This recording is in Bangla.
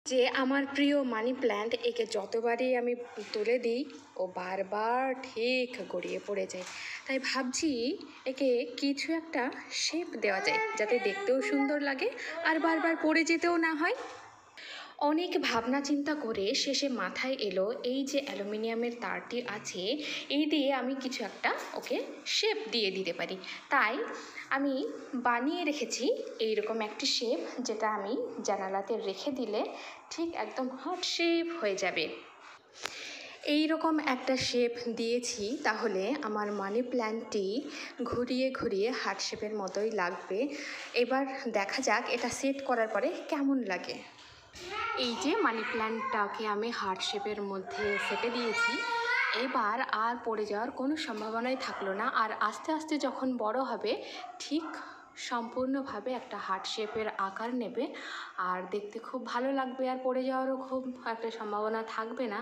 যে আমার প্রিয় মানি প্ল্যান্ট, একে যতবারই আমি তুলে দিই ও বারবার ঠিক গড়িয়ে পড়ে যায়। তাই ভাবছি একে কিছু একটা শেপ দেওয়া যায় যাতে দেখতেও সুন্দর লাগে আর বারবার পড়ে যেতেও না হয়। অনেক ভাবনা চিন্তা করে শেষে মাথায় এলো এই যে অ্যালুমিনিয়ামের তারটি আছে এই দিয়ে আমি কিছু একটা ওকে শেপ দিয়ে দিতে পারি। তাই আমি বানিয়ে রেখেছি এইরকম একটি শেপ, যেটা আমি জানালাতে রেখে দিলে ঠিক একদম হার্ট শেপ হয়ে যাবে। এই রকম একটা শেপ দিয়েছি, তাহলে আমার মানি প্ল্যান্টটি ঘুরিয়ে ঘুরিয়ে হার্ট শেপের মতোই লাগবে। এবার দেখা যাক এটা সেট করার পরে কেমন লাগে। এই যে মানি প্ল্যান্টটাকে আমি হার্ট শেপের মধ্যে সেটে দিয়েছি, এবার আর পড়ে যাওয়ার কোনো সম্ভাবনাই থাকলো না। আর আস্তে আস্তে যখন বড় হবে ঠিক সম্পূর্ণভাবে একটা হার্ট শেপের আকার নেবে আর দেখতে খুব ভালো লাগবে, আর পড়ে যাওয়ারও খুব একটা সম্ভাবনা থাকবে না।